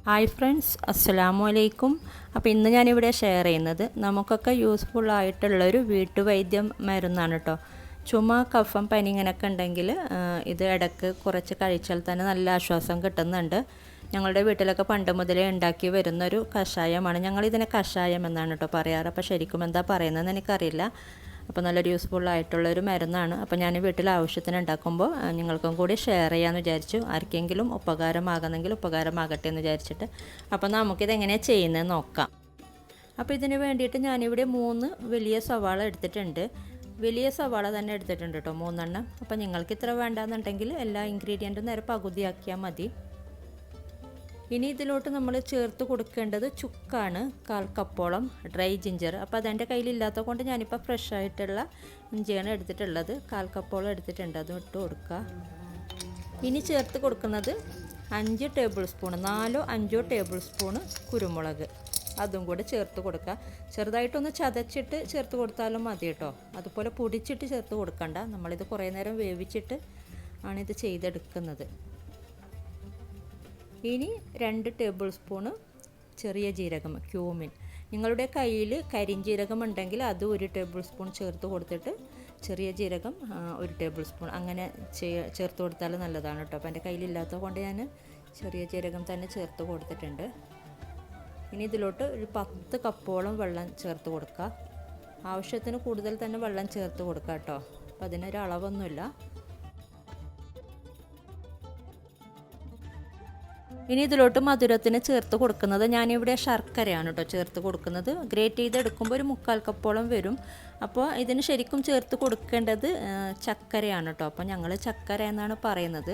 Hi friends, അസ്സലാമു അലൈക്കും. അപ്പോൾ ഇന്ന് ഞാനിവിടെ ഷെയർ ചെയ്യുന്നത് നമുക്കൊക്കെ യൂസ്ഫുൾ ആയിട്ടുള്ളൊരു വീട്ടുവൈദ്യം മരുന്നാണ് കേട്ടോ. ചുമ, കഫം, പനി ഇങ്ങനെയൊക്കെ ഉണ്ടെങ്കിൽ ഇത് ഇടയ്ക്ക് കുറച്ച് കഴിച്ചാൽ തന്നെ നല്ല ആശ്വാസം കിട്ടുന്നുണ്ട്. ഞങ്ങളുടെ വീട്ടിലൊക്കെ പണ്ട് മുതലേ ഉണ്ടാക്കി വരുന്നൊരു കഷായമാണ്. ഞങ്ങളിതിനെ കഷായം എന്നാണ് കേട്ടോ പറയാറ്. അപ്പോൾ ശരിക്കും എന്താ പറയുന്നതെന്ന് എനിക്കറിയില്ല. അപ്പോൾ നല്ലൊരു യൂസ്ഫുൾ ആയിട്ടുള്ളൊരു മരുന്നാണ്. അപ്പോൾ ഞാൻ വീട്ടിൽ ആവശ്യത്തിന് ഉണ്ടാക്കുമ്പോൾ നിങ്ങൾക്കും കൂടി ഷെയർ ചെയ്യാമെന്ന് വിചാരിച്ചു. ആർക്കെങ്കിലും ഉപകാരമാകുന്നെങ്കിൽ ഉപകാരമാകട്ടെ എന്ന് വിചാരിച്ചിട്ട്. അപ്പോൾ നമുക്കിതെങ്ങനെയാണ് ചെയ്യുന്നത് നോക്കാം. അപ്പോൾ ഇതിന് വേണ്ടിയിട്ട് ഞാനിവിടെ 3 വലിയ സവാള എടുത്തിട്ടുണ്ട്. വലിയ സവാള തന്നെ എടുത്തിട്ടുണ്ട് കേട്ടോ, 3 എണ്ണം. അപ്പോൾ നിങ്ങൾക്ക് ഇത്ര വേണ്ടാന്നുണ്ടെങ്കിൽ എല്ലാ ഇൻഗ്രീഡിയൻറ്റും നേരെ പകുതിയാക്കിയാൽ മതി. ഇനി ഇതിലോട്ട് നമ്മൾ ചേർത്ത് കൊടുക്കേണ്ടത് ചുക്കാണ്, 1/4 കപ്പോളം ഡ്രൈ ജിഞ്ചർ. അപ്പോൾ അതെൻ്റെ കയ്യിലില്ലാത്തത് കൊണ്ട് ഞാനിപ്പോൾ ഫ്രഷ് ആയിട്ടുള്ള ഇഞ്ചിയാണ് എടുത്തിട്ടുള്ളത്. 1/4 കപ്പോളം എടുത്തിട്ടുണ്ട്, അതും ഇട്ട് കൊടുക്കുക. ഇനി ചേർത്ത് കൊടുക്കുന്നത് 5 ടേബിൾ സ്പൂൺ, 4-5 ടേബിൾ സ്പൂൺ കുരുമുളക്, അതും കൂടെ ചേർത്ത് കൊടുക്കുക. ചെറുതായിട്ടൊന്ന് ചതച്ചിട്ട് ചേർത്ത് കൊടുത്താലും മതി കേട്ടോ. അതുപോലെ പൊടിച്ചിട്ട് ചേർത്ത് കൊടുക്കണ്ട. നമ്മളിത് കുറേ നേരം വേവിച്ചിട്ട് ആണിത് ചെയ്തെടുക്കുന്നത്. ഇനി 2 ടേബിൾ സ്പൂണ് ചെറിയ ജീരകം, ക്യൂമിൻ. നിങ്ങളുടെ കയ്യിൽ കരിഞ്ജീരകം ഉണ്ടെങ്കിൽ അത് 1 ടേബിൾ സ്പൂൺ ചേർത്ത് കൊടുത്തിട്ട് ചെറിയ ജീരകം 1 ടേബിൾ സ്പൂൺ അങ്ങനെ ചേർത്ത് കൊടുത്താൽ നല്ലതാണ് കേട്ടോ. അപ്പോൾ എൻ്റെ കയ്യിലില്ലാത്തത് കൊണ്ട് ഞാൻ ചെറിയ ജീരകം തന്നെ ചേർത്ത് കൊടുത്തിട്ടുണ്ട്. ഇനി ഇതിലോട്ട് ഒരു 10 കപ്പോളം വെള്ളം ചേർത്ത് കൊടുക്കുക. ആവശ്യത്തിന് കൂടുതൽ തന്നെ വെള്ളം ചേർത്ത് കൊടുക്കുക കേട്ടോ. അപ്പോൾ അതിനൊരു അളവൊന്നുമില്ല. ഇനി ഇതിലോട്ട് മധുരത്തിന് ചേർത്ത് കൊടുക്കുന്നത് ഞാനിവിടെ ശർക്കരയാണ് കേട്ടോ ചേർത്ത് കൊടുക്കുന്നത്. ഗ്രേറ്റ് ചെയ്തെടുക്കുമ്പോൾ ഒരു 1/4 കപ്പോളം വരും. അപ്പോൾ ഇതിന് ശരിക്കും ചേർത്ത് കൊടുക്കേണ്ടത് ചക്കരയാണ് കേട്ടോ. അപ്പോൾ ഞങ്ങൾ ചക്കര എന്നാണ് പറയുന്നത്,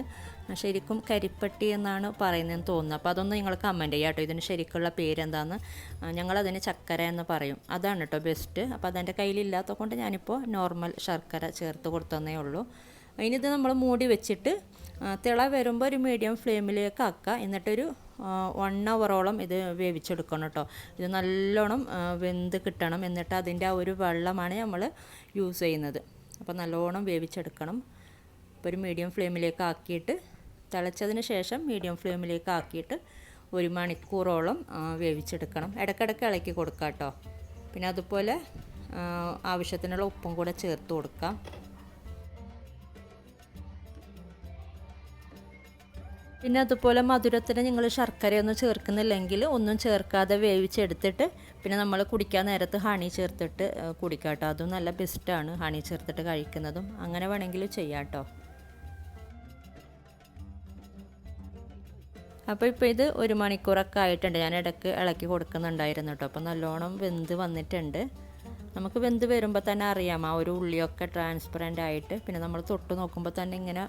ശരിക്കും കരിപ്പട്ടി എന്നാണ് പറയുന്നതെന്ന് തോന്നുന്നു. അപ്പോൾ അതൊന്ന് നിങ്ങൾ കമൻറ്റ് ചെയ്യാം കേട്ടോ, ഇതിന് ശരിക്കുള്ള പേരെന്താണെന്ന്. ഞങ്ങളതിന് ചക്കര എന്ന് പറയും, അതാണ് കേട്ടോ ബെസ്റ്റ്. അപ്പോൾ അതെൻ്റെ കയ്യിലില്ലാത്തത് കൊണ്ട് ഞാനിപ്പോൾ നോർമൽ ശർക്കര ചേർത്ത് കൊടുത്തതേ ഉള്ളൂ. ഇനി ഇത് നമ്മൾ മൂടി വെച്ചിട്ട് തിള വരുമ്പോൾ ഒരു മീഡിയം ഫ്ലെയിമിലേക്ക് ആക്കുക. എന്നിട്ടൊരു 1 ഹവറോളം ഇത് വേവിച്ചെടുക്കണം കേട്ടോ. ഇത് നല്ലോണം വെന്ത് കിട്ടണം. എന്നിട്ട് അതിൻ്റെ ആ ഒരു വെള്ളമാണ് നമ്മൾ യൂസ് ചെയ്യുന്നത്. അപ്പോൾ നല്ലോണം വേവിച്ചെടുക്കണം. അപ്പോൾ ഒരു മീഡിയം ഫ്ലെയിമിലേക്ക് ആക്കിയിട്ട് തിളച്ചതിന് ശേഷം മീഡിയം ഫ്ലെയിമിലേക്ക് ആക്കിയിട്ട് 1 മണിക്കൂറോളം വേവിച്ചെടുക്കണം. ഇടയ്ക്കിടയ്ക്ക് ഇളക്കി കൊടുക്കുക കേട്ടോ. പിന്നെ അതുപോലെ ആവശ്യത്തിനുള്ള ഉപ്പും കൂടെ ചേർത്ത് കൊടുക്കാം. പിന്നെ അതുപോലെ മധുരത്തിന് നിങ്ങൾ ശർക്കരയൊന്നും ചേർക്കുന്നില്ലെങ്കിൽ ഒന്നും ചേർക്കാതെ വേവിച്ചെടുത്തിട്ട് പിന്നെ നമ്മൾ കുടിക്കാൻ നേരത്ത് ഹണി ചേർത്തിട്ട് കുടിക്കാം കേട്ടോ. അതും നല്ല ബെസ്റ്റാണ്, ഹണി ചേർത്തിട്ട് കഴിക്കുന്നതും. അങ്ങനെ വേണമെങ്കിൽ ചെയ്യാം കേട്ടോ. അപ്പോൾ ഇപ്പോൾ ഇത് 1 മണിക്കൂറൊക്കെ ആയിട്ടുണ്ട്. ഞാൻ ഇടയ്ക്ക് ഇളക്കി കൊടുക്കുന്നുണ്ടായിരുന്നു കേട്ടോ. അപ്പോൾ നല്ലോണം വെന്ത് വന്നിട്ടുണ്ട്. നമുക്ക് വെന്ത് വരുമ്പോൾ തന്നെ അറിയാം ആ ഒരു ഉള്ളിയൊക്കെ ട്രാൻസ്പെറൻ്റ് ആയിട്ട്. പിന്നെ നമ്മൾ തൊട്ട് നോക്കുമ്പോൾ തന്നെ ഇങ്ങനെ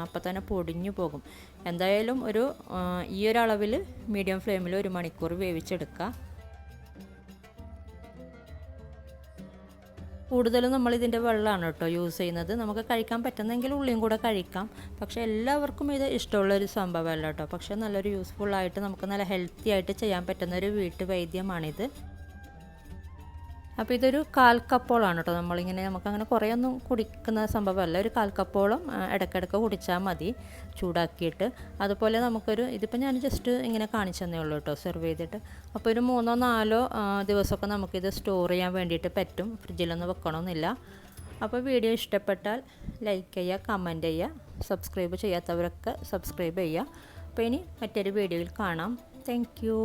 അപ്പോൾ തന്നെ പൊടിഞ്ഞു പോകും. എന്തായാലും ഈ ഒരു അളവിൽ മീഡിയം ഫ്ലെയിമിൽ 1 മണിക്കൂർ വേവിച്ചെടുക്കുക. കൂടുതലും നമ്മളിതിൻ്റെ വെള്ളമാണ് കേട്ടോ യൂസ് ചെയ്യുന്നത്. നമുക്ക് കഴിക്കാൻ പറ്റുന്നെങ്കിൽ ഉള്ളിയും കൂടെ കഴിക്കാം. പക്ഷേ എല്ലാവർക്കും ഇത് ഇഷ്ടമുള്ളൊരു സംഭവമല്ല കേട്ടോ. പക്ഷേ നല്ലൊരു യൂസ്ഫുള്ളായിട്ട് നമുക്ക് നല്ല ഹെൽത്തി ആയിട്ട് ചെയ്യാൻ പറ്റുന്നൊരു വീട്ടുവൈദ്യമാണിത്. അപ്പോൾ ഇതൊരു 1/4 കപ്പോളാണ് കേട്ടോ. നമുക്കങ്ങനെ കുറേയൊന്നും കുടിക്കുന്ന സംഭവമല്ല. ഒരു 1/4 കപ്പോളം ഇടയ്ക്കിടയ്ക്ക് കുടിച്ചാൽ മതി ചൂടാക്കിയിട്ട്. അതുപോലെ ഇതിപ്പോൾ ഞാൻ ജസ്റ്റ് ഇങ്ങനെ കാണിച്ചു തന്നേ ഉള്ളൂ കേട്ടോ, സെർവ് ചെയ്തിട്ട്. അപ്പോൾ ഒരു 3-4 ദിവസമൊക്കെ നമുക്കിത് സ്റ്റോർ ചെയ്യാൻ വേണ്ടിയിട്ട് പറ്റും. ഫ്രിഡ്ജിലൊന്നും വെക്കണമെന്നില്ല. അപ്പോൾ വീഡിയോ ഇഷ്ടപ്പെട്ടാൽ ലൈക്ക് ചെയ്യുക, കമൻറ്റ് ചെയ്യുക, സബ്സ്ക്രൈബ് ചെയ്യാത്തവരൊക്കെ സബ്സ്ക്രൈബ് ചെയ്യുക. അപ്പോൾ ഇനി മറ്റൊരു വീഡിയോയിൽ കാണാം. Thank you.